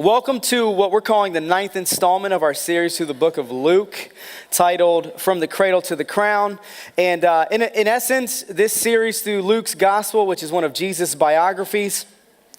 Welcome to what we're calling the 9th installment of our series through the book of Luke, titled From the Cradle to the Crown. And in essence, this series through Luke's gospel, which is one of Jesus' biographies,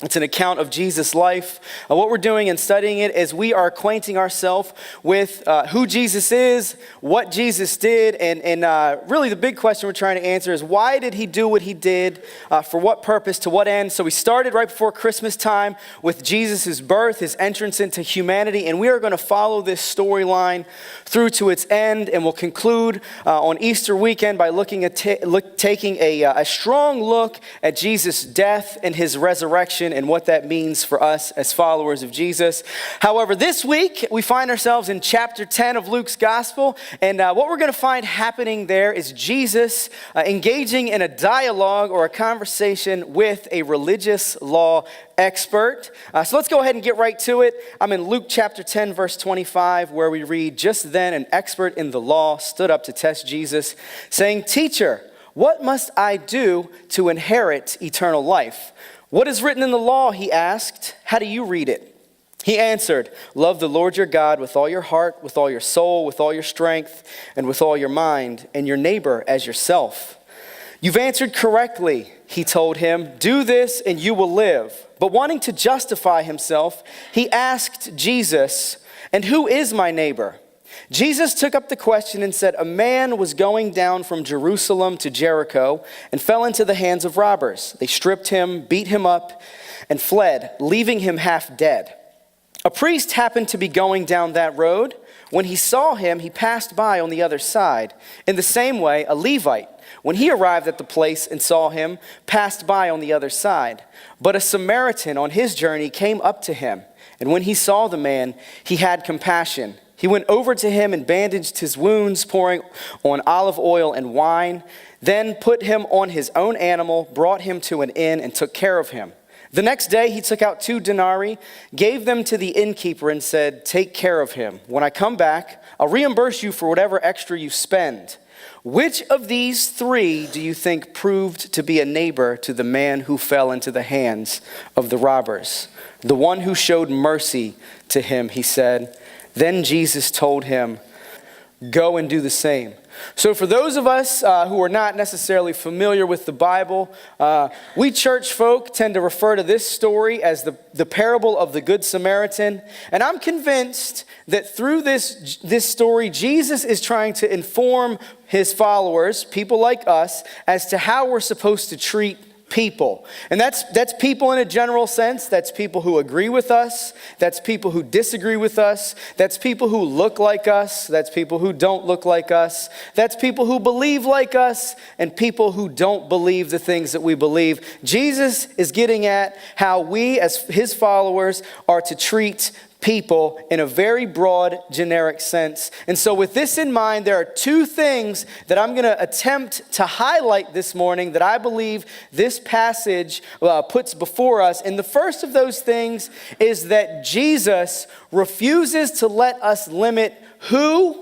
it's an account of Jesus' life. What we're doing in studying it is we are acquainting ourselves with who Jesus is, what Jesus did, and really the big question we're trying to answer is why did he do what he did, for what purpose, to what end? So we started right before Christmas time with Jesus' birth, his entrance into humanity, and we are going to follow this storyline through to its end, and we'll conclude on Easter weekend by looking at taking a strong look at Jesus' death and his resurrection, and what that means for us as followers of Jesus. However, this week we find ourselves in chapter 10 of Luke's gospel, and what we're going to find happening there is Jesus engaging in a dialogue or a conversation with a religious law expert. So let's go ahead and get right to it. I'm in Luke chapter 10, verse 25, where we read, "Just then an expert in the law stood up to test Jesus, saying, 'Teacher, what must I do to inherit eternal life?' 'What is written in the law?' he asked. 'How do you read it?' He answered, 'Love the Lord your God with all your heart, with all your soul, with all your strength, and with all your mind, and your neighbor as yourself.' 'You've answered correctly,' he told him. 'Do this and you will live.' But wanting to justify himself, he asked Jesus, 'And who is my neighbor?' Jesus took up the question and said, 'A man was going down from Jerusalem to Jericho and fell into the hands of robbers. They stripped him, beat him up, and fled, leaving him half dead. A priest happened to be going down that road. When he saw him, he passed by on the other side. In the same way, a Levite, when he arrived at the place and saw him, passed by on the other side. But a Samaritan on his journey came up to him, and when he saw the man, he had compassion. He went over to him and bandaged his wounds, pouring on olive oil and wine, then put him on his own animal, brought him to an inn, and took care of him. The next day he took out 2 denarii, gave them to the innkeeper, and said, 'Take care of him. When I come back, I'll reimburse you for whatever extra you spend.' Which of these 3 do you think proved to be a neighbor to the man who fell into the hands of the robbers?" "The one who showed mercy to him," he said. Then Jesus told him, "Go and do the same." So for those of us who are not necessarily familiar with the Bible, we church folk tend to refer to this story as the parable of the Good Samaritan. And I'm convinced that through this story, Jesus is trying to inform his followers, people like us, as to how we're supposed to treat people. And that's people in a general sense. That's people who agree with us. That's people who disagree with us. That's people who look like us. That's people who don't look like us. That's people who believe like us and people who don't believe the things that we believe. Jesus is getting at how we as his followers are to treat people in a very broad, generic sense. And so with this in mind, there are 2 things that I'm going to attempt to highlight this morning that I believe this passage puts before us. And the first of those things is that Jesus refuses to let us limit who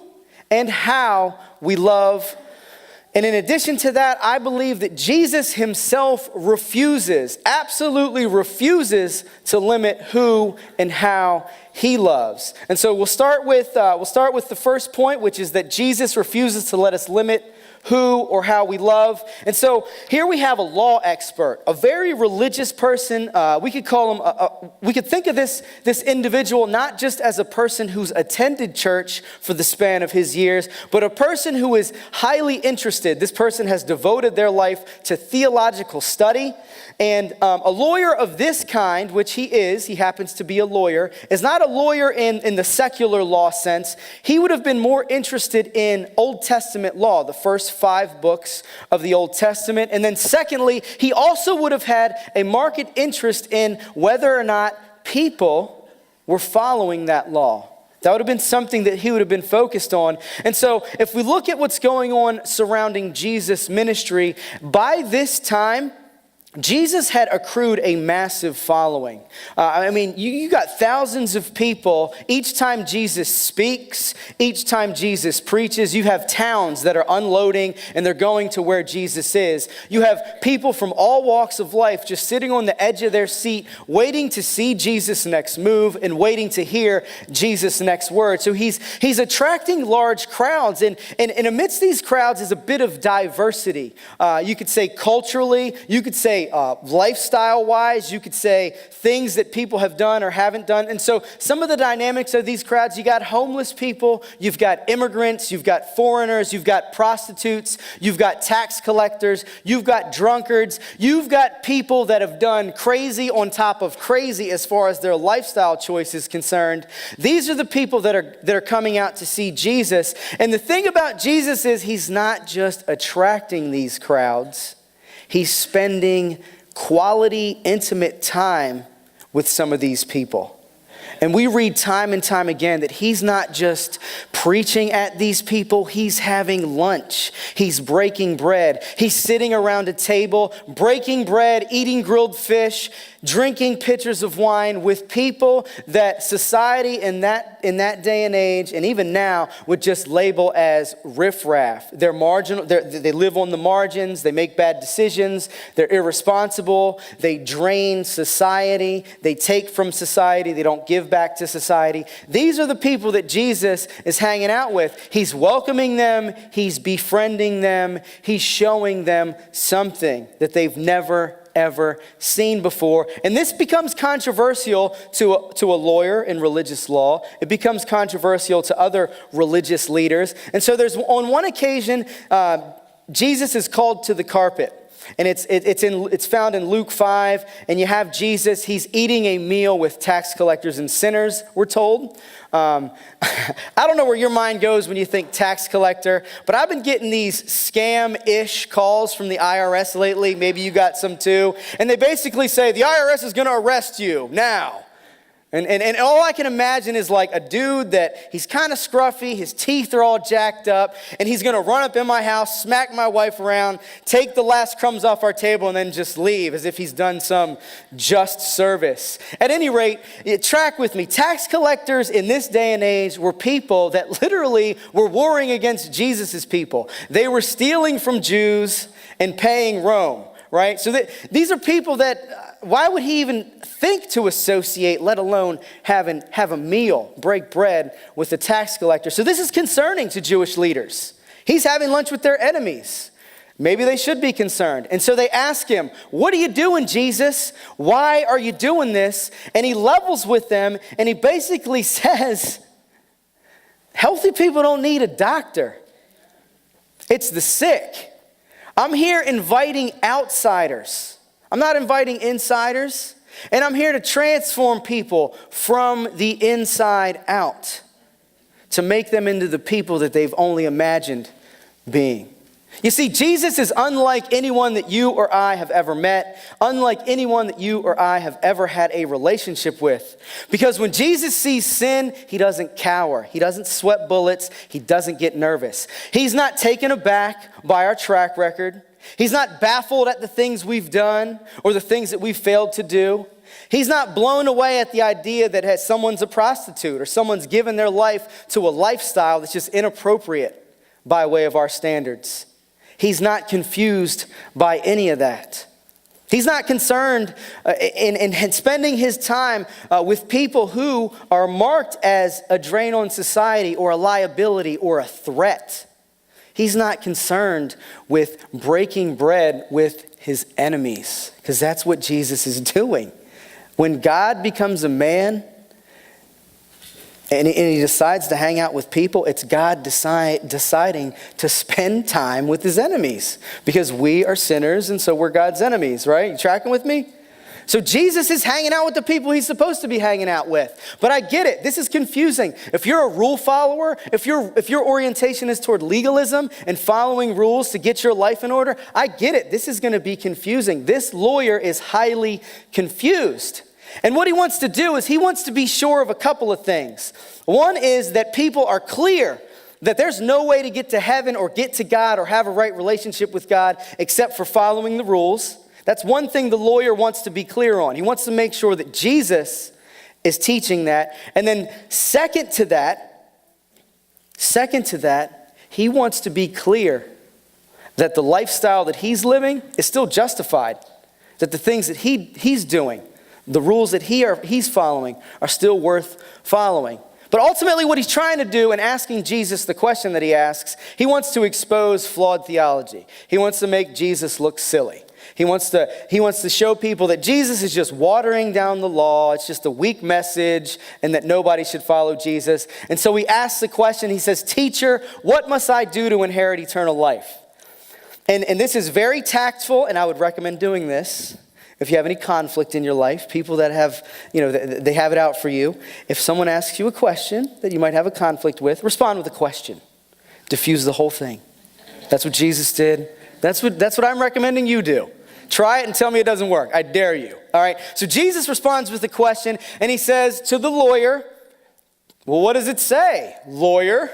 and how we love. And in addition to that, I believe that Jesus himself absolutely refuses to limit who and how he loves. And so we'll start with the first point, which is that Jesus refuses to let us limit who or how we love. And so here we have a law expert, a very religious person. We could call him, we could think of this individual not just as a person who's attended church for the span of his years, but a person who is highly interested. This person has devoted their life to theological study. And a lawyer of this kind, which he happens to be a lawyer, is not a lawyer in the secular law sense. He would have been more interested in Old Testament law, the first 5 books of the Old Testament. And then secondly, he also would have had a marked interest in whether or not people were following that law. That would have been something that he would have been focused on. And so if we look at what's going on surrounding Jesus' ministry, by this time, Jesus had accrued a massive following. You got thousands of people. Each time Jesus speaks, each time Jesus preaches, you have towns that are unloading and they're going to where Jesus is. You have people from all walks of life just sitting on the edge of their seat, waiting to see Jesus' next move and waiting to hear Jesus' next word. So he's attracting large crowds. And amidst these crowds is a bit of diversity. You could say culturally, you could say lifestyle-wise, you could say things that people have done or haven't done. And so some of the dynamics of these crowds, you got homeless people, you've got immigrants, you've got foreigners, you've got prostitutes, you've got tax collectors, you've got drunkards, you've got people that have done crazy on top of crazy as far as their lifestyle choice is concerned. These are the people that are coming out to see Jesus. And the thing about Jesus is he's not just attracting these crowds, he's spending quality, intimate time with some of these people. And we read time and time again that he's not just preaching at these people, he's having lunch. He's breaking bread. He's sitting around a table, breaking bread, eating grilled fish, drinking pitchers of wine with people that society in that day and age, and even now, would just label as riffraff. They're marginal. They live on the margins. They make bad decisions. They're irresponsible. They drain society. They take from society. They don't give back to society. These are the people that Jesus is hanging out with. He's welcoming them. He's befriending them. He's showing them something that they've never ever seen before. And this becomes controversial to a lawyer in religious law. It becomes controversial to other religious leaders. And so on one occasion, Jesus is called to the carpet. And it's found in Luke 5, and you have Jesus. He's eating a meal with tax collectors and sinners, we're told. I don't know where your mind goes when you think tax collector, but I've been getting these scam-ish calls from the IRS lately. Maybe you got some too. And they basically say, the IRS is going to arrest you now. And all I can imagine is like a dude that he's kind of scruffy, his teeth are all jacked up, and he's going to run up in my house, smack my wife around, take the last crumbs off our table, and then just leave as if he's done some just service. At any rate, track with me. Tax collectors in this day and age were people that literally were warring against Jesus' people. They were stealing from Jews and paying Rome, right? So these are people that... why would he even think to associate, let alone have a meal, break bread with a tax collector? So this is concerning to Jewish leaders. He's having lunch with their enemies. Maybe they should be concerned. And so they ask him, what are you doing, Jesus? Why are you doing this? And he levels with them, and he basically says, healthy people don't need a doctor. It's the sick. I'm here inviting outsiders. I'm not inviting insiders, and I'm here to transform people from the inside out, to make them into the people that they've only imagined being. You see, Jesus is unlike anyone that you or I have ever met, unlike anyone that you or I have ever had a relationship with. Because when Jesus sees sin, he doesn't cower. He doesn't sweat bullets. He doesn't get nervous. He's not taken aback by our track record. He's not baffled at the things we've done or the things that we've failed to do. He's not blown away at the idea that someone's a prostitute or someone's given their life to a lifestyle that's just inappropriate by way of our standards. He's not confused by any of that. He's not concerned in spending his time with people who are marked as a drain on society or a liability or a threat. He's not concerned with breaking bread with his enemies, because that's what Jesus is doing. When God becomes a man and he decides to hang out with people, it's God deciding to spend time with his enemies, because we are sinners and so we're God's enemies, right? You tracking with me? So Jesus is hanging out with the people he's supposed to be hanging out with. But I get it. This is confusing. If you're a rule follower, if your orientation is toward legalism and following rules to get your life in order, I get it. This is going to be confusing. This lawyer is highly confused. And what he wants to do is he wants to be sure of a couple of things. One is that people are clear that there's no way to get to heaven or get to God or have a right relationship with God except for following the rules. That's one thing the lawyer wants to be clear on. He wants to make sure that Jesus is teaching that. And then second to that, he wants to be clear that the lifestyle that he's living is still justified. That the things that he's doing, the rules that he's following are still worth following. But ultimately what he's trying to do in asking Jesus the question that he asks, he wants to expose flawed theology. He wants to make Jesus look silly. He wants to show people that Jesus is just watering down the law. It's just a weak message and that nobody should follow Jesus. And so he asks the question, he says, "Teacher, what must I do to inherit eternal life?" And this is very tactful, and I would recommend doing this if you have any conflict in your life. People that have, they have it out for you. If someone asks you a question that you might have a conflict with, respond with a question. Diffuse the whole thing. That's what Jesus did. That's what I'm recommending you do. Try it and tell me it doesn't work. I dare you. All right. So Jesus responds with a question, and he says to the lawyer, "Well, what does it say, lawyer?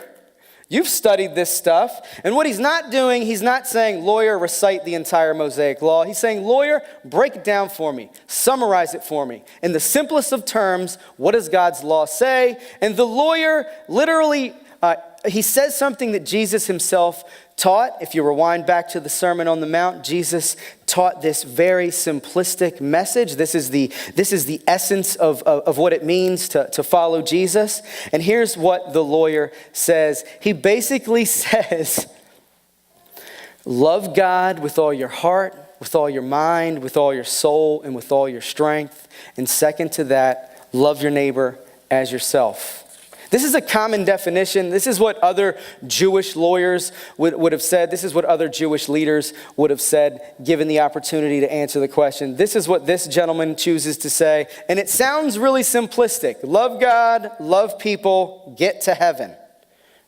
You've studied this stuff." And what he's not doing, he's not saying, "Lawyer, recite the entire Mosaic law." He's saying, "Lawyer, break it down for me. Summarize it for me. In the simplest of terms, what does God's law say?" And the lawyer literally, he says something that Jesus himself taught. If you rewind back to the Sermon on the Mount, Jesus taught this very simplistic message. This is the essence of what it means to follow Jesus. And here's what the lawyer says. He basically says, love God with all your heart, with all your mind, with all your soul, and with all your strength. And second to that, love your neighbor as yourself. This is a common definition. This is what other Jewish lawyers would have said. This is what other Jewish leaders would have said, given the opportunity to answer the question. This is what this gentleman chooses to say. And it sounds really simplistic. Love God, love people, get to heaven.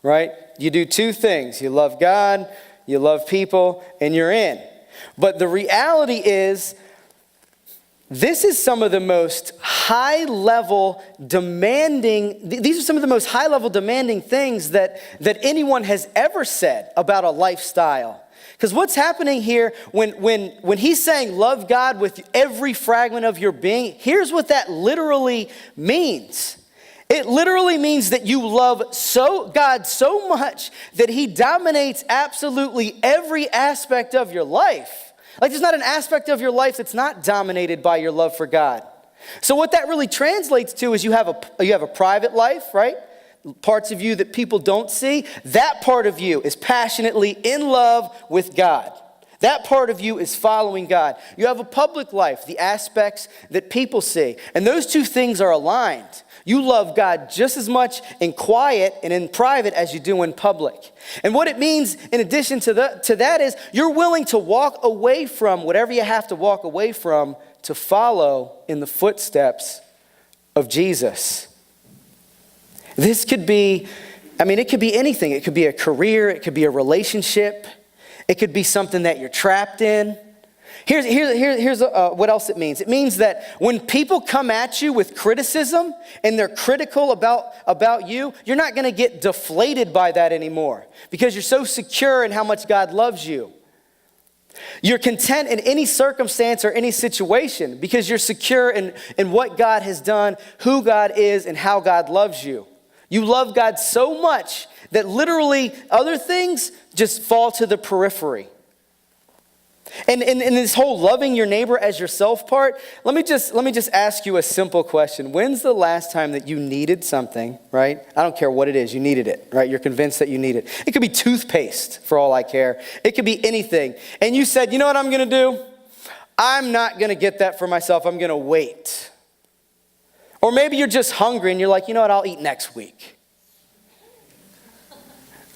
Right? You do two things. You love God, you love people, and you're in. But the reality is, this is some of the most high-level demanding, these are some of the most high-level demanding things that anyone has ever said about a lifestyle. Because what's happening here when he's saying love God with every fragment of your being, here's what that literally means. It literally means that you love God so much that he dominates absolutely every aspect of your life. Like there's not an aspect of your life that's not dominated by your love for God. So what that really translates to is you have a private life, right? Parts of you that people don't see. That part of you is passionately in love with God. That part of you is following God. You have a public life, the aspects that people see. And those two things are aligned. You love God just as much in quiet and in private as you do in public. And what it means in addition to that is you're willing to walk away from whatever you have to walk away from to follow in the footsteps of Jesus. This could be, it could be anything. It could be a career. It could be a relationship. It could be something that you're trapped in. Here's what else it means. It means that when people come at you with criticism and they're critical about you, you're not going to get deflated by that anymore because you're so secure in how much God loves you. You're content in any circumstance or any situation because you're secure in what God has done, who God is, and how God loves you. You love God so much that literally other things just fall to the periphery. And in this whole loving your neighbor as yourself part, let me just ask you a simple question. When's the last time that you needed something, right? I don't care what it is, you needed it, right? You're convinced that you need it. It could be toothpaste for all I care. It could be anything. And you said, you know what I'm going to do? I'm not going to get that for myself. I'm going to wait. Or maybe you're just hungry and you're like, you know what? I'll eat next week.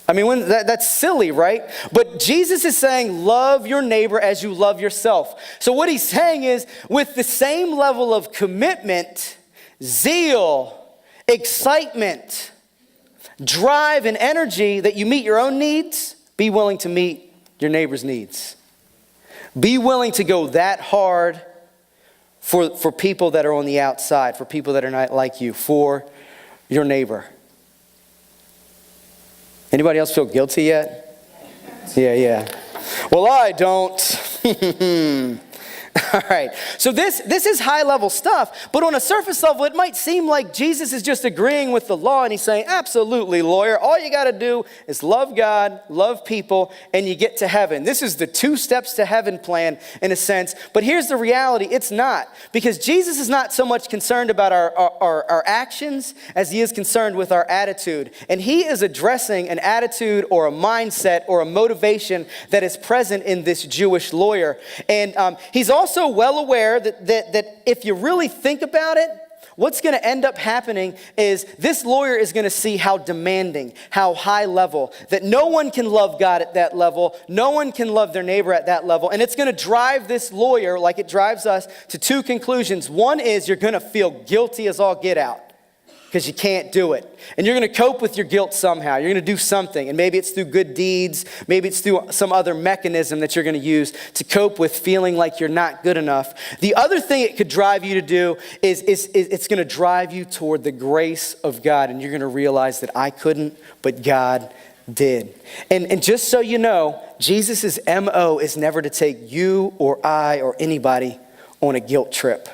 That's silly, right? But Jesus is saying, love your neighbor as you love yourself. So what he's saying is, with the same level of commitment, zeal, excitement, drive, and energy that you meet your own needs, be willing to meet your neighbor's needs. Be willing to go that hard for people that are on the outside, for people that are not like you, for your neighbor. Anybody else feel guilty yet? Yeah. Well, I don't. All right, so this is high level stuff, but on a surface level, it might seem like Jesus is just agreeing with the law and he's saying, absolutely, lawyer, all you got to do is love God, love people, and you get to heaven. This is the 2 steps to heaven plan in a sense, but here's the reality, it's not, because Jesus is not so much concerned about our actions as he is concerned with our attitude, and he is addressing an attitude or a mindset or a motivation that is present in this Jewish lawyer, and he's also well aware that if you really think about it, what's going to end up happening is this lawyer is going to see how demanding, how high level, that no one can love God at that level, no one can love their neighbor at that level, and it's going to drive this lawyer, like it drives us, to 2 conclusions. One is you're going to feel guilty as all get out, because you can't do it. And you're going to cope with your guilt somehow. You're going to do something. And maybe it's through good deeds. Maybe it's through some other mechanism that you're going to use to cope with feeling like you're not good enough. The other thing it could drive you to do is it's going to drive you toward the grace of God. And you're going to realize that I couldn't, but God did. And just so you know, Jesus' MO is never to take you or I or anybody on a guilt trip.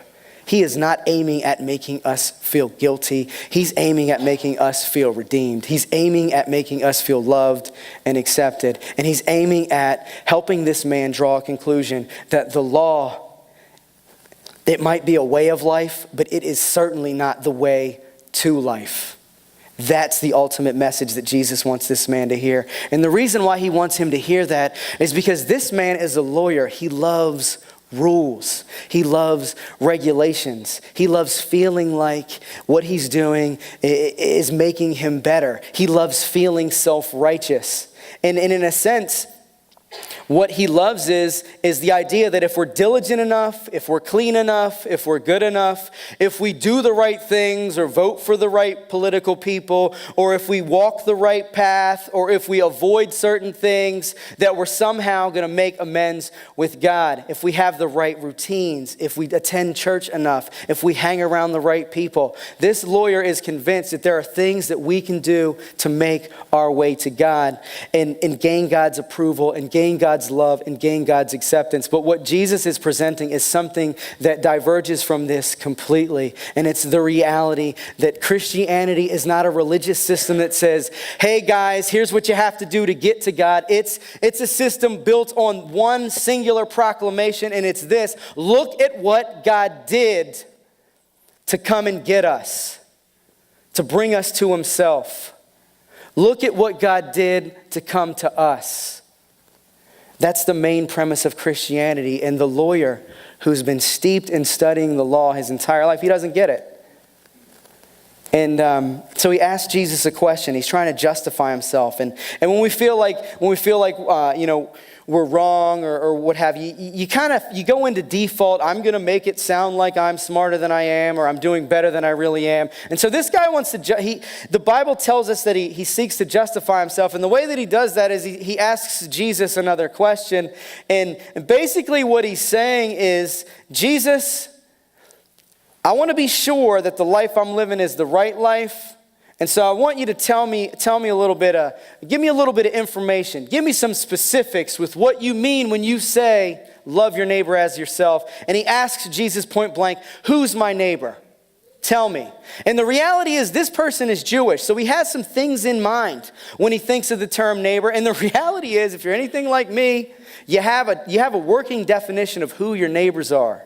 He is not aiming at making us feel guilty. He's aiming at making us feel redeemed. He's aiming at making us feel loved and accepted. And he's aiming at helping this man draw a conclusion that the law, it might be a way of life, but it is certainly not the way to life. That's the ultimate message that Jesus wants this man to hear. And the reason why he wants him to hear that is because this man is a lawyer. He loves rules. He loves regulations. He loves feeling like what he's doing is making him better. He loves feeling self-righteous. And in a sense, what he loves is the idea that if we're diligent enough, if we're clean enough, if we're good enough, if we do the right things or vote for the right political people, or if we walk the right path, or if we avoid certain things, that we're somehow going to make amends with God. If we have the right routines, if we attend church enough, if we hang around the right people. This lawyer is convinced that there are things that we can do to make our way to God and gain God's approval and gain God's love and gain God's acceptance. But what Jesus is presenting is something that diverges from this completely. And it's the reality that Christianity is not a religious system that says, hey guys, here's what you have to do to get to God. It's a system built on one singular proclamation, and it's this: look at what God did to come and get us, to bring us to himself. Look at what God did to come to us. That's the main premise of Christianity. And the lawyer who's been steeped in studying the law his entire life, he doesn't get it. And so he asked Jesus a question. He's trying to justify himself. And when we feel like we're wrong or what have you, you go into default. I'm going to make it sound like I'm smarter than I am, or I'm doing better than I really am. And so this guy wants to, the Bible tells us that he seeks to justify himself. And the way that he does that is he asks Jesus another question. And basically what he's saying is, Jesus, I want to be sure that the life I'm living is the right life. And so I want you to tell me a little bit, give me a little bit of information. Give me some specifics with what you mean when you say, love your neighbor as yourself. And he asks Jesus point blank, who's my neighbor? Tell me. And the reality is this person is Jewish, so he has some things in mind when he thinks of the term neighbor. And the reality is, if you're anything like me, you have a working definition of who your neighbors are,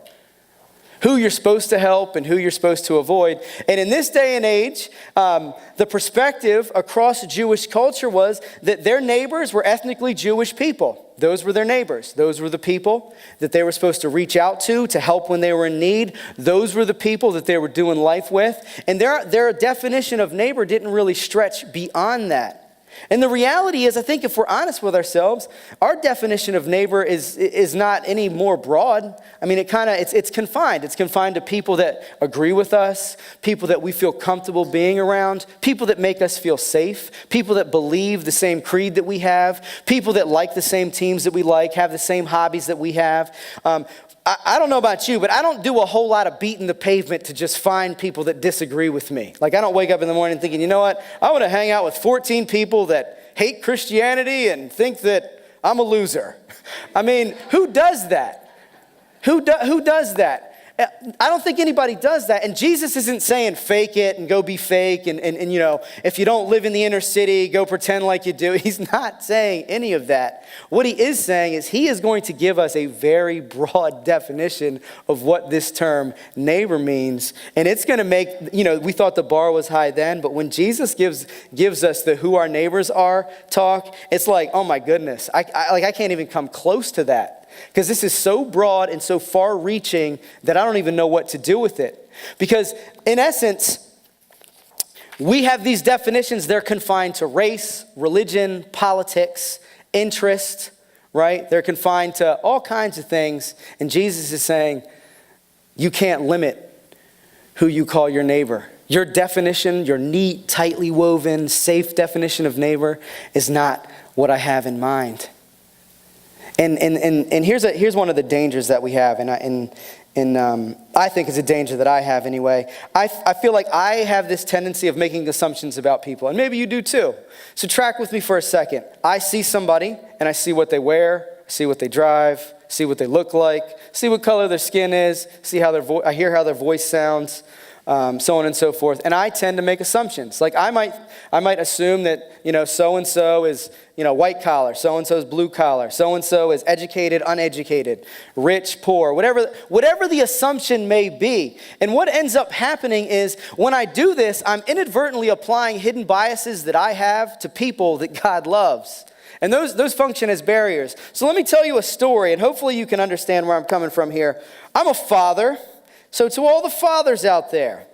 who you're supposed to help and who you're supposed to avoid. And in this day and age, the perspective across Jewish culture was that their neighbors were ethnically Jewish people. Those were their neighbors. Those were the people that they were supposed to reach out to help when they were in need. Those were the people that they were doing life with. And their definition of neighbor didn't really stretch beyond that. And the reality is, I think if we're honest with ourselves, our definition of neighbor is not any more broad. I mean, it's confined. It's confined to people that agree with us, people that we feel comfortable being around, people that make us feel safe, people that believe the same creed that we have, people that like the same teams that we like, have the same hobbies that we have. I don't know about you, but I don't do a whole lot of beating the pavement to just find people that disagree with me. Like, I don't wake up in the morning thinking, you know what? I want to hang out with 14 people that hate Christianity and think that I'm a loser. I mean, who does that? Who does that? I don't think anybody does that. And Jesus isn't saying fake it and go be fake and if you don't live in the inner city, go pretend like you do. He's not saying any of that. What he is saying is he is going to give us a very broad definition of what this term neighbor means. And it's going to make, we thought the bar was high then, but when Jesus gives us the who our neighbors are talk, it's like, oh my goodness, I can't even come close to that. Because this is so broad and so far-reaching that I don't even know what to do with it. Because in essence, we have these definitions. They're confined to race, religion, politics, interest, right? They're confined to all kinds of things. And Jesus is saying, you can't limit who you call your neighbor. Your definition, your neat, tightly woven, safe definition of neighbor is not what I have in mind. And here's one of the dangers that we have, and I think it's a danger that I have anyway. I feel like I have this tendency of making assumptions about people, and maybe you do too. So track with me for a second. I see somebody, and I see what they wear, see what they drive, see what they look like, see what color their skin is, see how I hear how their voice sounds, so on and so forth. And I tend to make assumptions. Like I might assume that, so-and-so is, white collar, so-and-so is blue collar, so-and-so is educated, uneducated, rich, poor, whatever the assumption may be. And what ends up happening is when I do this, I'm inadvertently applying hidden biases that I have to people that God loves. And those function as barriers. So let me tell you a story, and hopefully you can understand where I'm coming from here. I'm a father. So to all the fathers out there,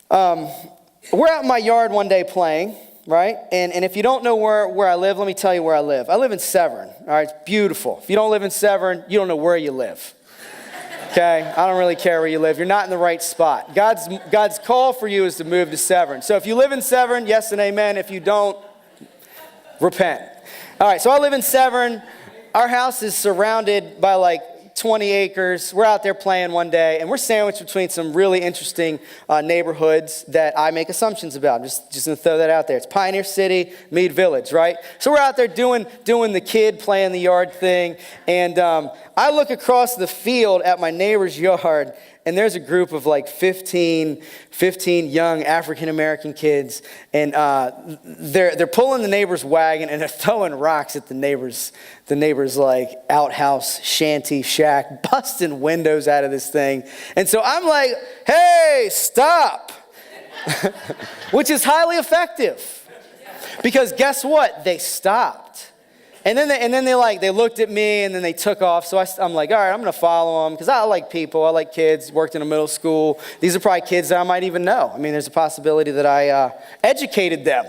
we're out in my yard one day playing, right? And if you don't know where I live, let me tell you where I live. I live in Severn, all right? It's beautiful. If you don't live in Severn, you don't know where you live, okay? I don't really care where you live. You're not in the right spot. God's call for you is to move to Severn. So if you live in Severn, yes and amen. If you don't, repent. All right, so I live in Severn. Our house is surrounded by 20 acres. We're out there playing one day, and we're sandwiched between some really interesting neighborhoods that I make assumptions about. I'm just going to throw that out there. It's Pioneer City, Mead Village, right? So we're out there doing the kid playing the yard thing, and I look across the field at my neighbor's yard, and there's a group of 15 young African-American kids, and they're pulling the neighbor's wagon, and they're throwing rocks at the neighbor's outhouse, shanty, shack, busting windows out of this thing. And so I'm like, hey, stop, which is highly effective, because guess what? They stopped. And then they looked at me, and then they took off. So I'm like, all right, I'm going to follow them because I like people. I like kids. Worked in a middle school. These are probably kids that I might even know. I mean, there's a possibility that I educated them.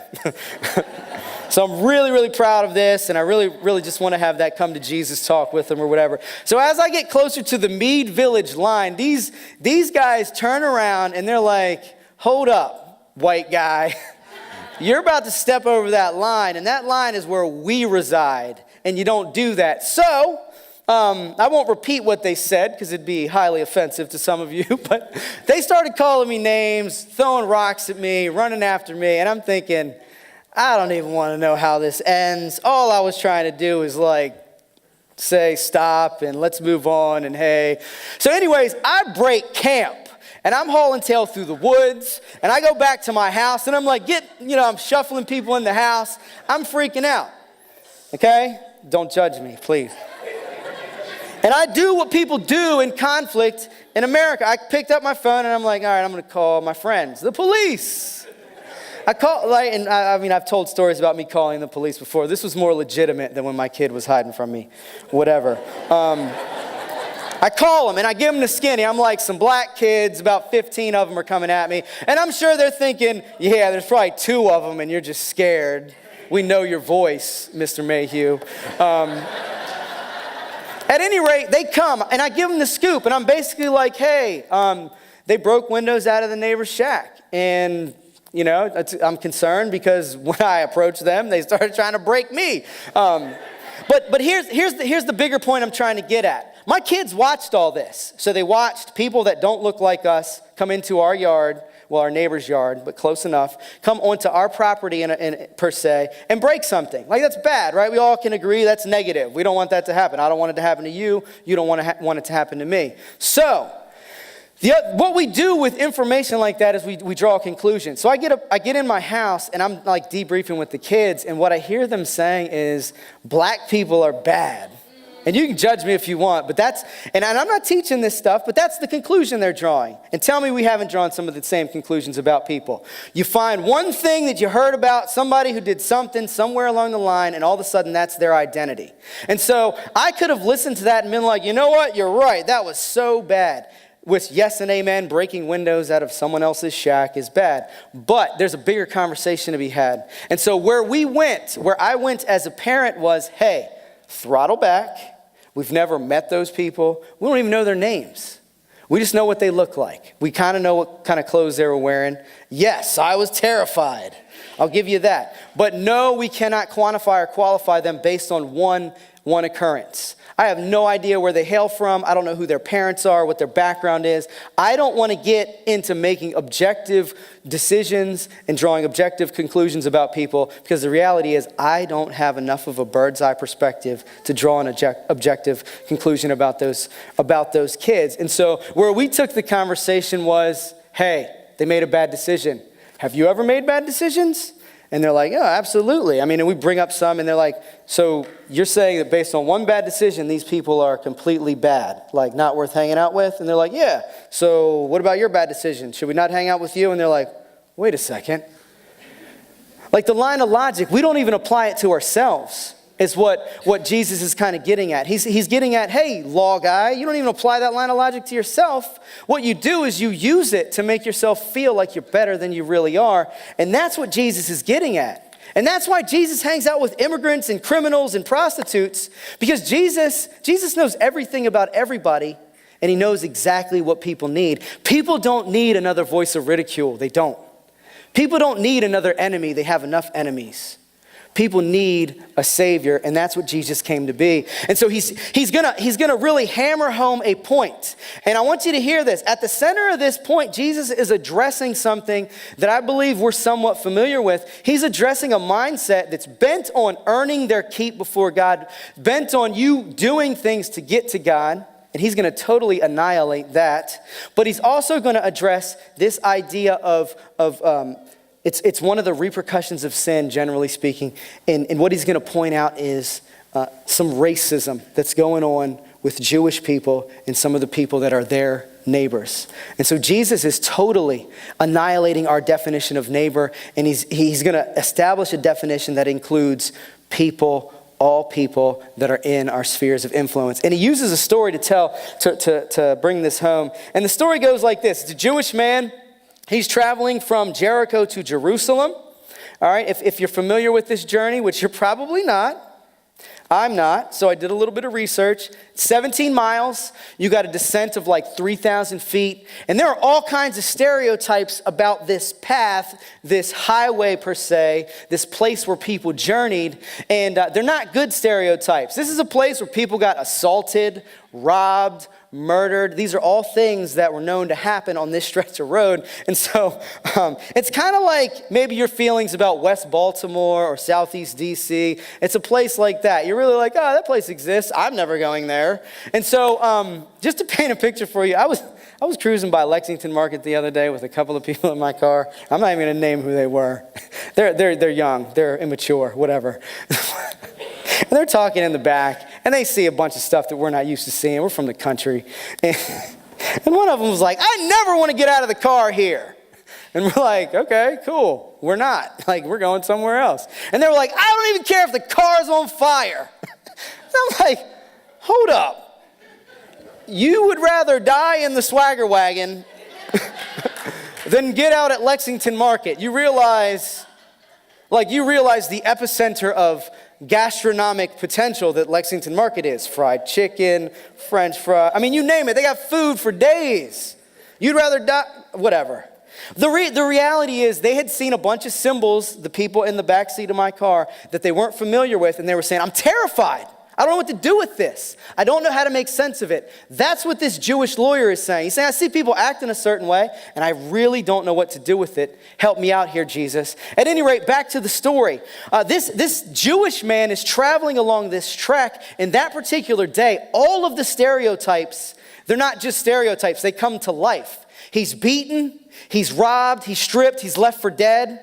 So I'm really, really proud of this, and I really, really just want to have that come to Jesus talk with them or whatever. So as I get closer to the Mead Village line, these guys turn around, and they're like, hold up, white guy. You're about to step over that line, and that line is where we reside, and you don't do that. So I won't repeat what they said because it'd be highly offensive to some of you, but they started calling me names, throwing rocks at me, running after me, and I'm thinking, I don't even want to know how this ends. All I was trying to do is say stop and let's move on and hey. So anyways, I break camp. And I'm hauling tail through the woods, and I go back to my house, and I'm like, I'm shuffling people in the house. I'm freaking out, okay? Don't judge me, please. And I do what people do in conflict in America. I picked up my phone, and I'm like, all right, I'm going to call my friends, the police. I've told stories about me calling the police before. This was more legitimate than when my kid was hiding from me, whatever. I call them, and I give them the skinny. I'm like, some black kids, about 15 of them are coming at me. And I'm sure they're thinking, yeah, there's probably 2 of them, and you're just scared. We know your voice, Mr. Mayhew. At any rate, they come, and I give them the scoop. And I'm basically like, hey, they broke windows out of the neighbor's shack. And, I'm concerned because when I approached them, they started trying to break me. But here's the bigger point I'm trying to get at. My kids watched all this. So they watched people that don't look like us come into our yard well, our neighbor's yard, but close enough, come onto our property per se, and break something. Like, that's bad, right? We all can agree that's negative. We don't want that to happen. I don't want it to happen to you. You don't want it to happen to me. So, what we do with information like that is we draw a conclusion. So I get in my house and I'm like debriefing with the kids, and what I hear them saying is black people are bad. And you can judge me if you want, but and I'm not teaching this stuff, but that's the conclusion they're drawing. And tell me we haven't drawn some of the same conclusions about people. You find one thing that you heard about somebody who did something somewhere along the line, and all of a sudden that's their identity. And so I could have listened to that and been like, you know what, you're right, that was so bad. Which, yes and amen, breaking windows out of someone else's shack is bad. But there's a bigger conversation to be had. And so where I went as a parent was, hey, throttle back. We've never met those people. We don't even know their names. We just know what they look like. We kind of know what kind of clothes they were wearing. Yes, I was terrified. I'll give you that. But no, we cannot quantify or qualify them based on one occurrence. I have no idea where they hail from. I don't know who their parents are, what their background is. I don't want to get into making objective decisions and drawing objective conclusions about people, because the reality is I don't have enough of a bird's eye perspective to draw an objective conclusion about those kids. And so where we took the conversation was, hey, they made a bad decision. Have you ever made bad decisions? And they're like, yeah, absolutely. I mean, and we bring up some, and they're like, so you're saying that based on one bad decision, these people are completely bad, like not worth hanging out with? And they're like, yeah. So what about your bad decision? Should we not hang out with you? And they're like, wait a second. Like, the line of logic, we don't even apply it to ourselves, is what Jesus is kind of getting at. He's getting at, hey, law guy, you don't even apply that line of logic to yourself. What you do is you use it to make yourself feel like you're better than you really are. And that's what Jesus is getting at. And that's why Jesus hangs out with immigrants and criminals and prostitutes, because Jesus knows everything about everybody, and he knows exactly what people need. People don't need another voice of ridicule. They don't. People don't need another enemy. They have enough enemies. People need a savior, and that's what Jesus came to be. And so he's gonna really hammer home a point. And I want you to hear this. At the center of this point, Jesus is addressing something that I believe we're somewhat familiar with. He's addressing a mindset that's bent on earning their keep before God, bent on you doing things to get to God. And he's going to totally annihilate that. But he's also going to address this idea of it's one of the repercussions of sin, generally speaking. And what he's going to point out is some racism that's going on with Jewish people and some of the people that are their neighbors. And so Jesus is totally annihilating our definition of neighbor. And he's going to establish a definition that includes people, all people that are in our spheres of influence. And he uses a story to bring this home. And the story goes like this. It's a Jewish man. He's traveling from Jericho to Jerusalem. All right, if you're familiar with this journey, which you're probably not, I'm not, so I did a little bit of research. 17 miles, you got a descent of like 3,000 feet. And there are all kinds of stereotypes about this path, this highway per se, this place where people journeyed. And they're not good stereotypes. This is a place where people got assaulted, robbed, murdered. These are all things that were known to happen on this stretch of road. And so it's kind of like maybe your feelings about West Baltimore or Southeast DC. It's a place like that. You're really like, oh, that place exists. I'm never going there. And so just to paint a picture for you, I was cruising by Lexington Market the other day with a couple of people in my car. I'm not even going to name who they were. They're young. They're immature, whatever. And they're talking in the back, and they see a bunch of stuff that we're not used to seeing. We're from the country. And one of them was like, I never want to get out of the car here. And we're like, okay, cool. We're not. Like, we're going somewhere else. And they were like, I don't even care if the car's on fire. And I'm like, hold up. You would rather die in the swagger wagon than get out at Lexington Market. You realize the epicenter of gastronomic potential that Lexington Market is. Fried chicken, French fry. I mean, you name it. They got food for days. You'd rather die, whatever. The reality is they had seen a bunch of symbols, the people in the backseat of my car, that they weren't familiar with, and they were saying, I'm terrified. I don't know what to do with this. I don't know how to make sense of it. That's what this Jewish lawyer is saying. He's saying, I see people acting a certain way, and I really don't know what to do with it. Help me out here, Jesus. At any rate, back to the story. This Jewish man is traveling along this trek, and that particular day, all of the stereotypes, they're not just stereotypes, they come to life. He's beaten, he's robbed, he's stripped, he's left for dead.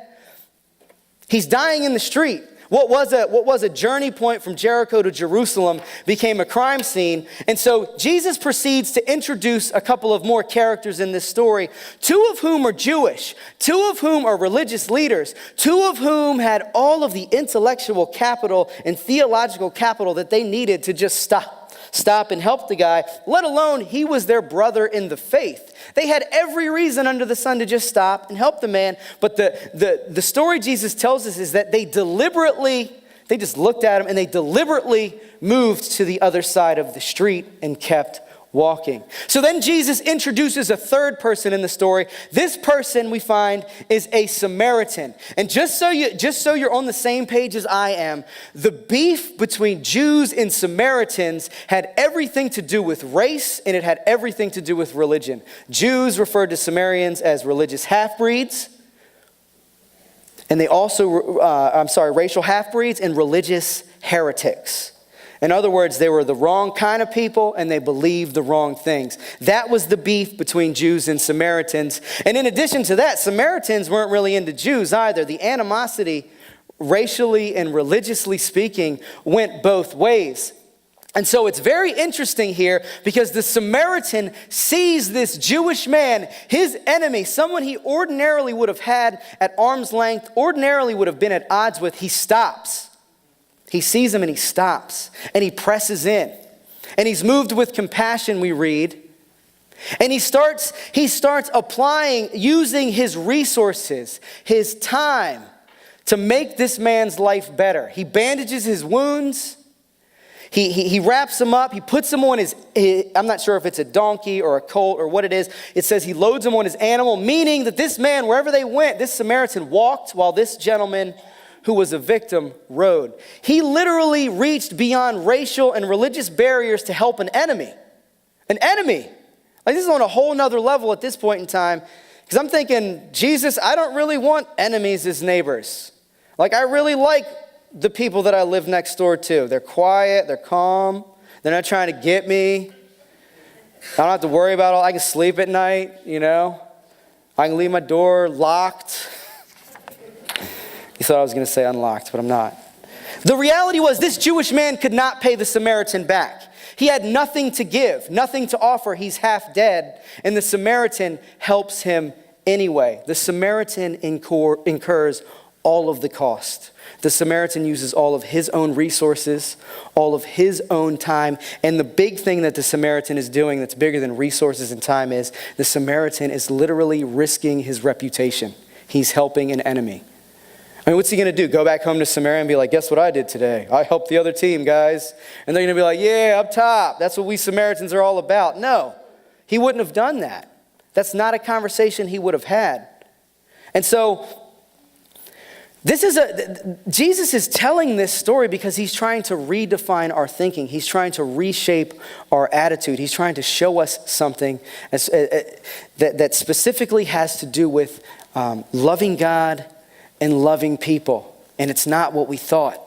He's dying in the street. What was a journey point from Jericho to Jerusalem became a crime scene. And so Jesus proceeds to introduce a couple of more characters in this story, two of whom are Jewish, two of whom are religious leaders, two of whom had all of the intellectual capital and theological capital that they needed to just stop and help the guy, let alone he was their brother in the faith. They had every reason under the sun to just stop and help the man. But the story Jesus tells us is that they just looked at him and they deliberately moved to the other side of the street and kept walking. So then Jesus introduces a third person in the story. This person we find is a Samaritan. And just so you're on the same page as I am, the beef between Jews and Samaritans had everything to do with race, and it had everything to do with religion. Jews referred to Samaritans as religious half-breeds, and they also, racial half-breeds and religious heretics. In other words, they were the wrong kind of people and they believed the wrong things. That was the beef between Jews and Samaritans. And in addition to that, Samaritans weren't really into Jews either. The animosity, racially and religiously speaking, went both ways. And so it's very interesting here because the Samaritan sees this Jewish man, his enemy, someone he ordinarily would have had at arm's length, ordinarily would have been at odds with. He stops. He sees him and he stops and he presses in and he's moved with compassion, we read. And he starts using his resources, his time to make this man's life better. He bandages his wounds. He wraps him up. He puts him on his, I'm not sure if it's a donkey or a colt or what it is. It says he loads him on his animal, meaning that this man, wherever they went, this Samaritan walked while this gentleman who was a victim rode. He literally reached beyond racial and religious barriers to help an enemy. An enemy. Like, this is on a whole nother level at this point in time. Because I'm thinking, Jesus, I don't really want enemies as neighbors. Like, I really like the people that I live next door to. They're quiet, they're calm, they're not trying to get me. I don't have to worry about I can sleep at night, you know. I can leave my door locked. You thought I was going to say unlocked, but I'm not. The reality was this Jewish man could not pay the Samaritan back. He had nothing to give, nothing to offer. He's half dead, and the Samaritan helps him anyway. The Samaritan incurs all of the cost. The Samaritan uses all of his own resources, all of his own time. And the big thing that the Samaritan is doing that's bigger than resources and time is the Samaritan is literally risking his reputation. He's helping an enemy. I mean, what's he going to do? Go back home to Samaria and be like, guess what I did today? I helped the other team, guys. And they're going to be like, yeah, up top. That's what we Samaritans are all about. No, he wouldn't have done that. That's not a conversation he would have had. And so Jesus is telling this story because he's trying to redefine our thinking. He's trying to reshape our attitude. He's trying to show us something that specifically has to do with loving God and loving people. And it's not what we thought.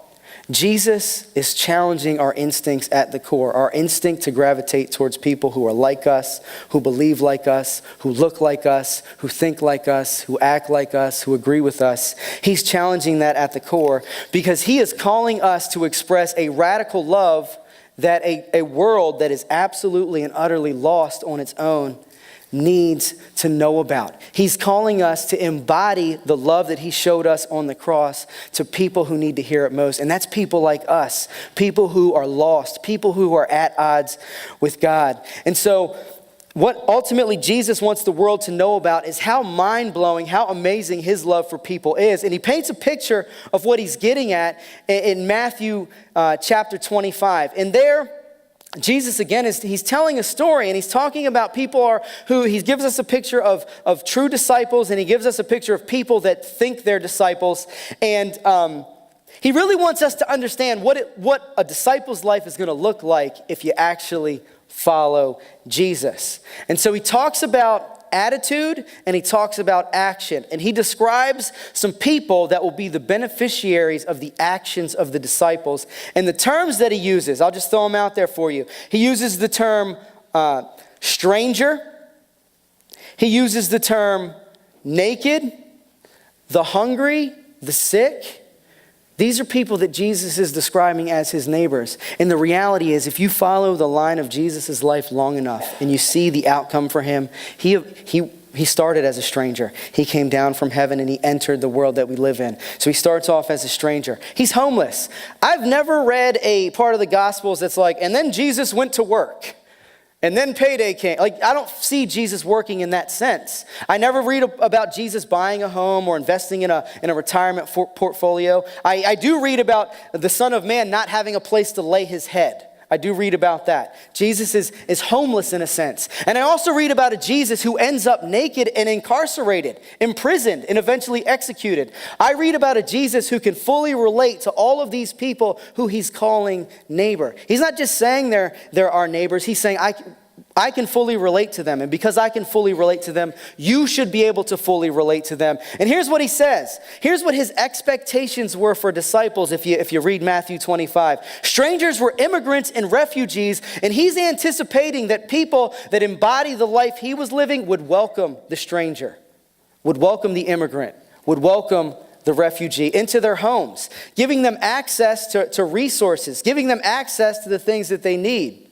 Jesus is challenging our instincts at the core, our instinct to gravitate towards people who are like us, who believe like us, who look like us, who think like us, who act like us, who agree with us. He's challenging that at the core because he is calling us to express a radical love that a world that is absolutely and utterly lost on its own needs to know about. He's calling us to embody the love that he showed us on the cross to people who need to hear it most. And that's people like us, people who are lost, people who are at odds with God. And so what ultimately Jesus wants the world to know about is how mind-blowing, how amazing his love for people is. And he paints a picture of what he's getting at in Matthew chapter 25. And there, Jesus, again, he's telling a story, and he's talking about people who he gives us a picture of true disciples, and he gives us a picture of people that think they're disciples. And He really wants us to understand what a disciple's life is going to look like if you actually follow Jesus. And so he talks about attitude and he talks about action. And he describes some people that will be the beneficiaries of the actions of the disciples. And the terms that he uses, I'll just throw them out there for you. He uses the term stranger. He uses the term naked, the hungry, the sick. These are people that Jesus is describing as his neighbors. And the reality is, if you follow the line of Jesus' life long enough and you see the outcome for him, he started as a stranger. He came down from heaven and he entered the world that we live in. So he starts off as a stranger. He's homeless. I've never read a part of the Gospels that's like, and then Jesus went to work. And then payday came. Like, I don't see Jesus working in that sense. I never read about Jesus buying a home or investing in a retirement portfolio. I do read about the Son of Man not having a place to lay his head. I do read about that. Jesus is homeless in a sense. And I also read about a Jesus who ends up naked and incarcerated, imprisoned, and eventually executed. I read about a Jesus who can fully relate to all of these people who he's calling neighbor. He's not just saying they're our neighbors. He's saying, I can fully relate to them. And because I can fully relate to them, you should be able to fully relate to them. And here's what he says. Here's what his expectations were for disciples if you read Matthew 25. Strangers were immigrants and refugees, and he's anticipating that people that embody the life he was living would welcome the stranger, would welcome the immigrant, would welcome the refugee into their homes, giving them access to resources, giving them access to the things that they need,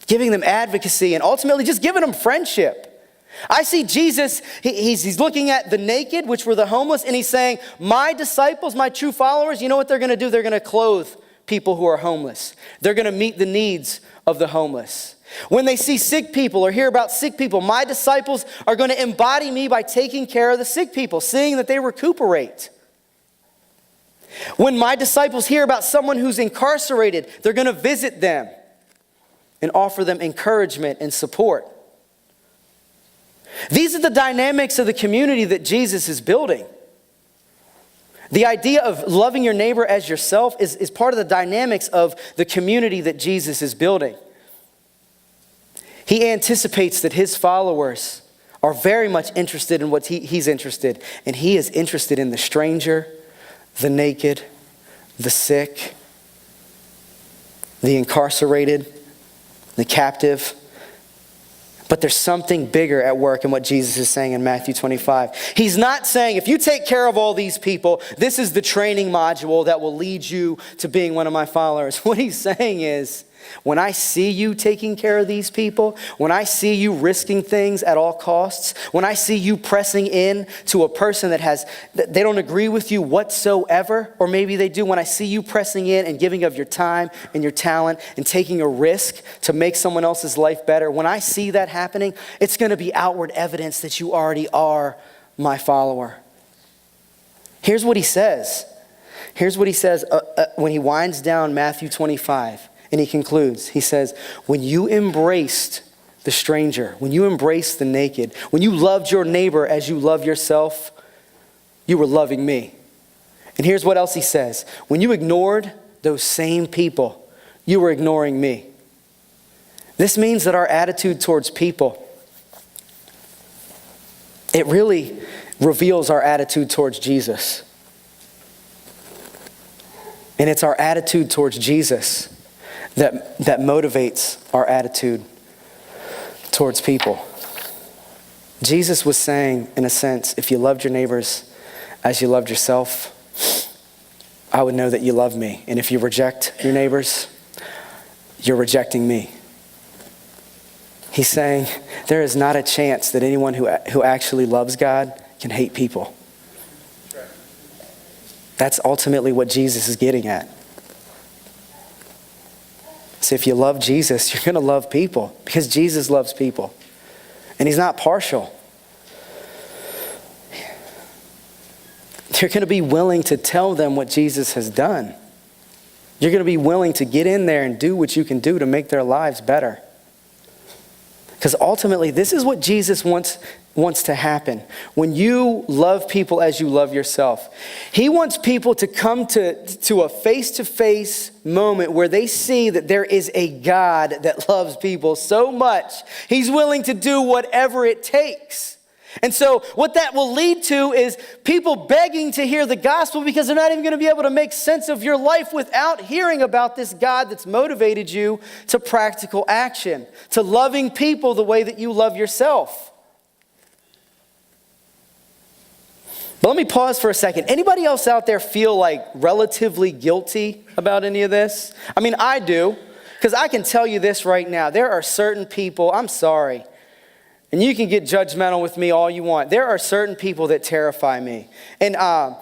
giving them advocacy, and ultimately just giving them friendship. I see Jesus, he's looking at the naked, which were the homeless, and he's saying, my disciples, my true followers, you know what they're going to do? They're going to clothe people who are homeless. They're going to meet the needs of the homeless. When they see sick people or hear about sick people, my disciples are going to embody me by taking care of the sick people, seeing that they recuperate. When my disciples hear about someone who's incarcerated, they're going to visit them and offer them encouragement and support. These are the dynamics of the community that Jesus is building. The idea of loving your neighbor as yourself is part of the dynamics of the community that Jesus is building. He anticipates that his followers are very much interested in what he's interested. And he is interested in the stranger, the naked, the sick, the incarcerated, the captive. But there's something bigger at work in what Jesus is saying in Matthew 25. He's not saying, if you take care of all these people, this is the training module that will lead you to being one of my followers. What he's saying is, when I see you taking care of these people, when I see you risking things at all costs, when I see you pressing in to a person that they don't agree with you whatsoever, or maybe they do, when I see you pressing in and giving of your time and your talent and taking a risk to make someone else's life better, when I see that happening, it's going to be outward evidence that you already are my follower. Here's what he says. Here's what he says when he winds down Matthew 25. And he concludes, he says, when you embraced the stranger, when you embraced the naked, when you loved your neighbor as you love yourself, you were loving me. And here's what else he says. When you ignored those same people, you were ignoring me. This means that our attitude towards people, it really reveals our attitude towards Jesus. And it's our attitude towards Jesus that motivates our attitude towards people. Jesus was saying, in a sense, if you loved your neighbors as you loved yourself, I would know that you love me. And if you reject your neighbors, you're rejecting me. He's saying there is not a chance that anyone who actually loves God can hate people. That's ultimately what Jesus is getting at. So if you love Jesus, you're going to love people because Jesus loves people. And he's not partial. You're going to be willing to tell them what Jesus has done. You're going to be willing to get in there and do what you can do to make their lives better. Because ultimately, this is what Jesus wants wants to happen. When you love people as you love yourself, he wants people to come to a face-to-face moment where they see that there is a God that loves people so much, he's willing to do whatever it takes. And so what that will lead to is people begging to hear the gospel because they're not even going to be able to make sense of your life without hearing about this God that's motivated you to practical action, to loving people the way that you love yourself. But let me pause for a second. Anybody else out there feel like relatively guilty about any of this? I mean, I do, because I can tell you this right now. There are certain people, I'm sorry, and you can get judgmental with me all you want. There are certain people that terrify me. And I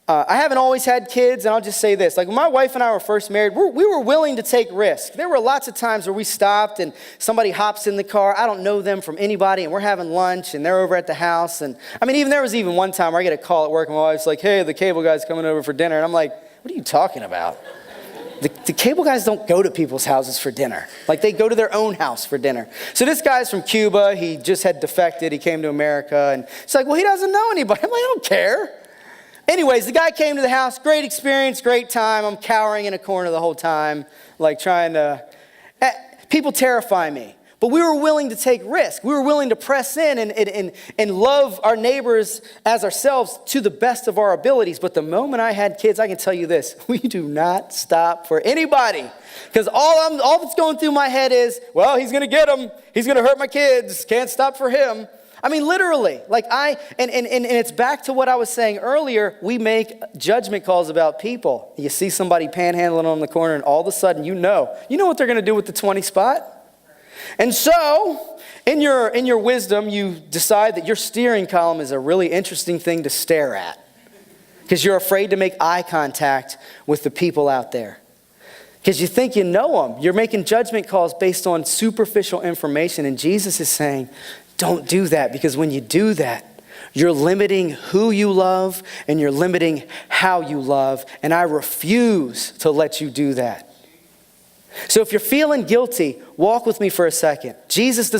haven't always had kids, and I'll just say this. Like when my wife and I were first married, we were willing to take risks. There were lots of times where we stopped and somebody hops in the car. I don't know them from anybody, and we're having lunch, and they're over at the house. And I mean, there was even one time where I get a call at work, and my wife's like, hey, the cable guy's coming over for dinner. And I'm like, what are you talking about? The cable guys don't go to people's houses for dinner. Like they go to their own house for dinner. So this guy's from Cuba. He just had defected. He came to America. And it's like, well, he doesn't know anybody. I'm like, I don't care. Anyways, the guy came to the house. Great experience, great time. I'm cowering in a corner the whole time, like trying to... People terrify me. But we were willing to take risks. We were willing to press in and love our neighbors as ourselves to the best of our abilities. But the moment I had kids, I can tell you this, we do not stop for anybody. Because all that's going through my head is, well, he's going to get them. He's going to hurt my kids. Can't stop for him. I mean, literally, and it's back to what I was saying earlier. We make judgment calls about people. You see somebody panhandling on the corner, and all of a sudden, you know what they're going to do with the 20 spot. And so, in your wisdom, you decide that your steering column is a really interesting thing to stare at because you're afraid to make eye contact with the people out there. Because you think you know them. You're making judgment calls based on superficial information, and Jesus is saying, don't do that, because when you do that, you're limiting who you love and you're limiting how you love, and I refuse to let you do that. So if you're feeling guilty, walk with me for a second. Jesus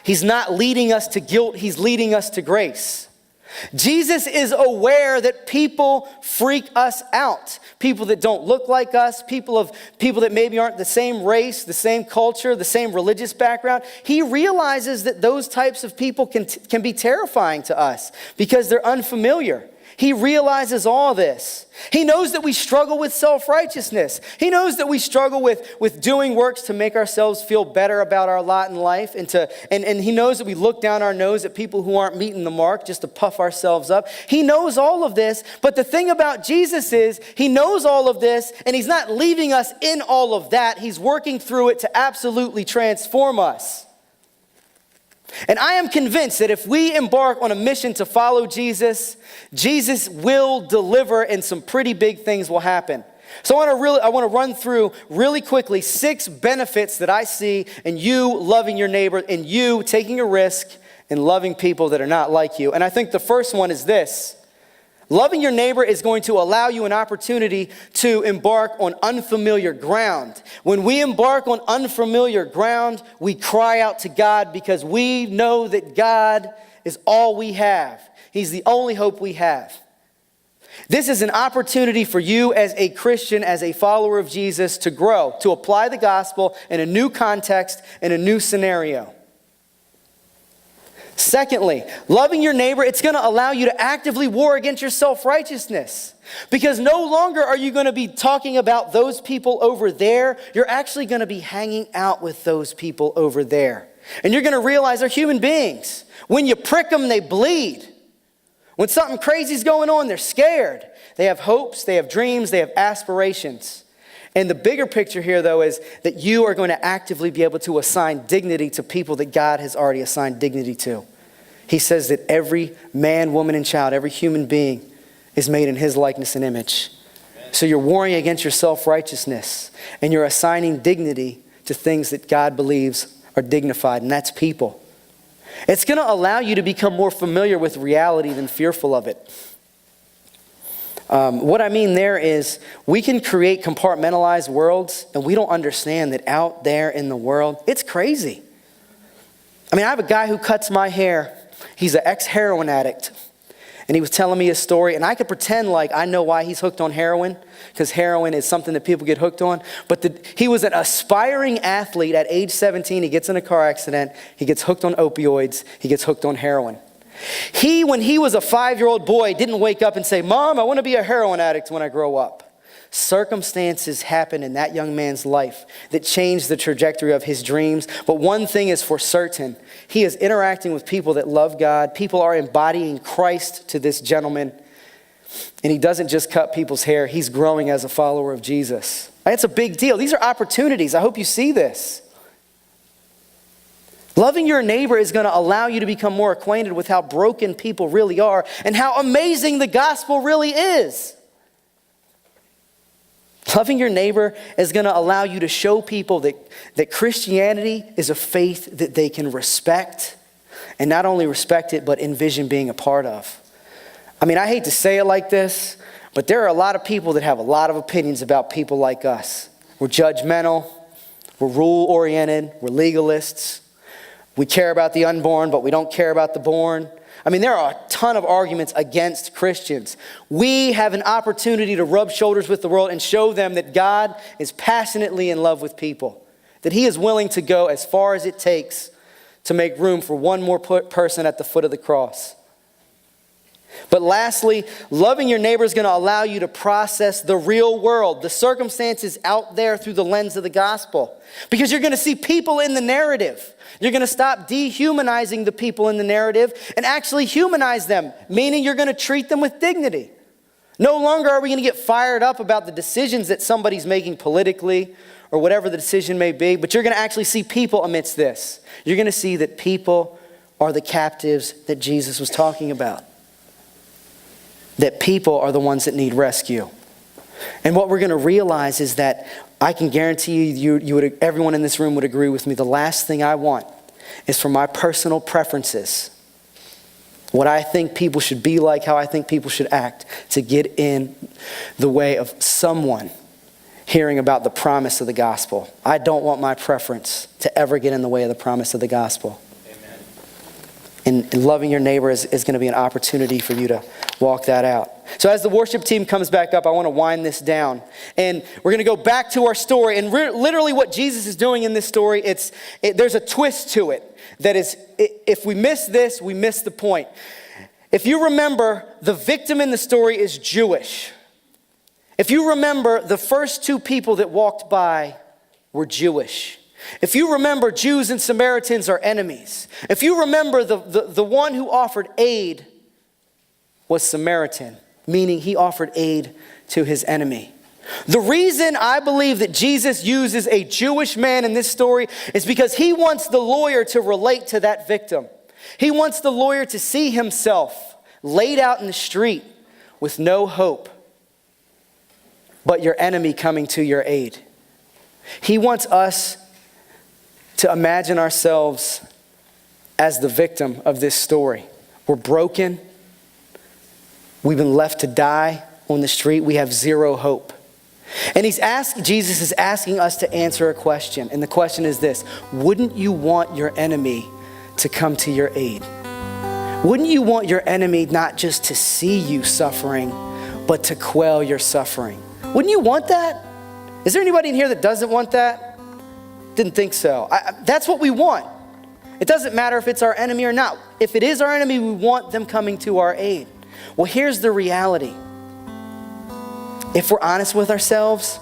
he's not leading us to guilt, he's leading us to grace. Jesus is aware that people freak us out. People that don't look like us, people that maybe aren't the same race, the same culture, the same religious background. He realizes that those types of people can be terrifying to us because they're unfamiliar. He realizes all this. He knows that we struggle with self-righteousness. He knows that we struggle with doing works to make ourselves feel better about our lot in life. And he knows that we look down our nose at people who aren't meeting the mark just to puff ourselves up. He knows all of this. But the thing about Jesus is he knows all of this, and he's not leaving us in all of that. He's working through it to absolutely transform us. And I am convinced that if we embark on a mission to follow Jesus, Jesus will deliver and some pretty big things will happen. So I want to run through really quickly 6 benefits that I see in you loving your neighbor and you taking a risk and loving people that are not like you. And I think the first one is this. Loving your neighbor is going to allow you an opportunity to embark on unfamiliar ground. When we embark on unfamiliar ground, we cry out to God because we know that God is all we have. He's the only hope we have. This is an opportunity for you as a Christian, as a follower of Jesus, to grow, to apply the gospel in a new context, in a new scenario. Secondly, loving your neighbor, it's going to allow you to actively war against your self-righteousness. Because no longer are you going to be talking about those people over there. You're actually going to be hanging out with those people over there. And you're going to realize they're human beings. When you prick them, they bleed. When something crazy is going on, they're scared. They have hopes, they have dreams, they have aspirations. And the bigger picture here, though, is that you are going to actively be able to assign dignity to people that God has already assigned dignity to. He says that every man, woman, and child, every human being is made in his likeness and image. So you're warring against your self-righteousness, and you're assigning dignity to things that God believes are dignified, and that's people. It's going to allow you to become more familiar with reality than fearful of it. What I mean there is we can create compartmentalized worlds, and we don't understand that out there in the world, it's crazy. I mean, I have a guy who cuts my hair He's an ex-heroin addict. And he was telling me his story, and I could pretend like I know why he's hooked on heroin, because heroin is something that people get hooked on. But he was an aspiring athlete at age 17. He gets in a car accident. He gets hooked on opioids. He gets hooked on heroin. When he was a 5-year-old boy, didn't wake up and say, "Mom, I want to be a heroin addict when I grow up." Circumstances happened in that young man's life that changed the trajectory of his dreams. But one thing is for certain. He is interacting with people that love God. People are embodying Christ to this gentleman. And he doesn't just cut people's hair. He's growing as a follower of Jesus. That's a big deal. These are opportunities. I hope you see this. Loving your neighbor is going to allow you to become more acquainted with how broken people really are and how amazing the gospel really is. Loving your neighbor is going to allow you to show people that Christianity is a faith that they can respect, and not only respect it, but envision being a part of. I mean, I hate to say it like this, but there are a lot of people that have a lot of opinions about people like us. We're judgmental, we're rule-oriented, we're legalists. We care about the unborn, but we don't care about the born. I mean, there are a ton of arguments against Christians. We have an opportunity to rub shoulders with the world and show them that God is passionately in love with people, that he is willing to go as far as it takes to make room for one more person at the foot of the cross. But lastly, loving your neighbor is going to allow you to process the real world, the circumstances out there through the lens of the gospel. Because you're going to see people in the narrative. You're going to stop dehumanizing the people in the narrative and actually humanize them, meaning you're going to treat them with dignity. No longer are we going to get fired up about the decisions that somebody's making politically or whatever the decision may be, but you're going to actually see people amidst this. You're going to see that people are the captives that Jesus was talking about. That people are the ones that need rescue. And what we're going to realize is that I can guarantee you everyone in this room would agree with me. The last thing I want is for my personal preferences, what I think people should be like, how I think people should act, to get in the way of someone hearing about the promise of the gospel. I don't want my preference to ever get in the way of the promise of the gospel. And loving your neighbor is going to be an opportunity for you to walk that out. So as the worship team comes back up, I want to wind this down. And we're going to go back to our story. And literally what Jesus is doing in this story, there's a twist to it. That is, if we miss this, we miss the point. If you remember, the victim in the story is Jewish. If you remember, the first two people that walked by were Jewish. If you remember, Jews and Samaritans are enemies. If you remember, the one who offered aid was Samaritan, meaning he offered aid to his enemy. The reason I believe that Jesus uses a Jewish man in this story is because he wants the lawyer to relate to that victim. He wants the lawyer to see himself laid out in the street with no hope, but your enemy coming to your aid. He wants us to imagine ourselves as the victim of this story. We're broken. We've been left to die on the street. We have zero hope. And Jesus is asking us to answer a question. And the question is this: wouldn't you want your enemy to come to your aid? Wouldn't you want your enemy not just to see you suffering, but to quell your suffering? Wouldn't you want that? Is there anybody in here that doesn't want that? Didn't think so. That's what we want. It doesn't matter if it's our enemy or not. If it is our enemy, we want them coming to our aid. Well, here's the reality. If we're honest with ourselves,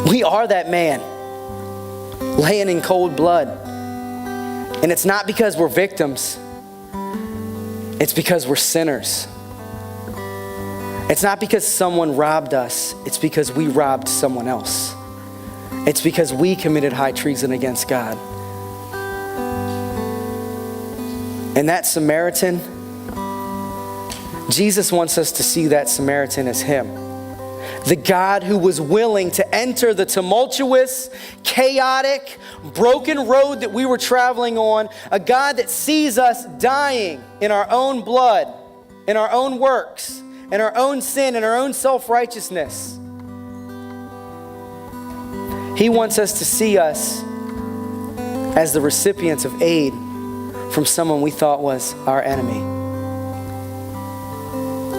we are that man laying in cold blood. And it's not because we're victims. It's because we're sinners. It's not because someone robbed us. It's because we robbed someone else. It's because we committed high treason against God. And that Samaritan, Jesus wants us to see that Samaritan as him. The God who was willing to enter the tumultuous, chaotic, broken road that we were traveling on. A God that sees us dying in our own blood, in our own works, in our own sin, in our own self-righteousness. He wants us to see us as the recipients of aid from someone we thought was our enemy.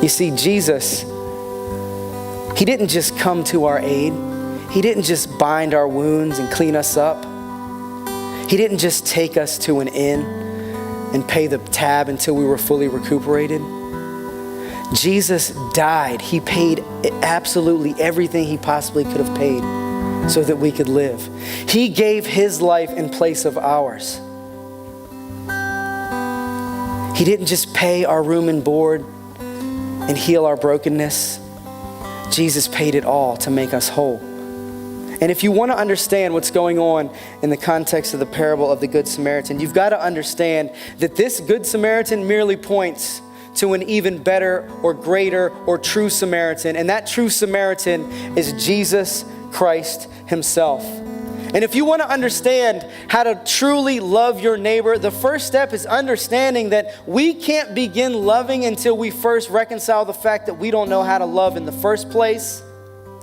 You see, Jesus, he didn't just come to our aid. He didn't just bind our wounds and clean us up. He didn't just take us to an inn and pay the tab until we were fully recuperated. Jesus died. He paid absolutely everything he possibly could have paid so that we could live. He gave his life in place of ours. He didn't just pay our room and board and heal our brokenness. Jesus paid it all to make us whole. And if you want to understand what's going on in the context of the parable of the Good Samaritan, you've got to understand that this Good Samaritan merely points to an even better or greater or true Samaritan. And that true Samaritan is Jesus Christ himself. And if you want to understand how to truly love your neighbor, the first step is understanding that we can't begin loving until we first reconcile the fact that we don't know how to love in the first place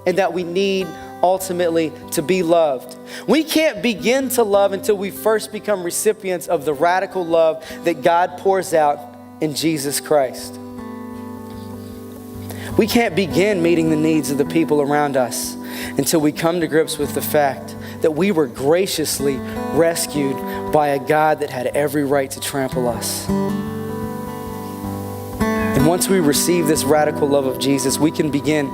and that we need ultimately to be loved. We can't begin to love until we first become recipients of the radical love that God pours out in Jesus Christ. We can't begin meeting the needs of the people around us until we come to grips with the fact that we were graciously rescued by a God that had every right to trample us. And once we receive this radical love of Jesus, we can begin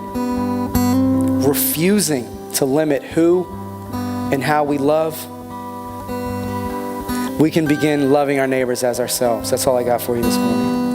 refusing to limit who and how we love. We can begin loving our neighbors as ourselves. That's all I got for you this morning.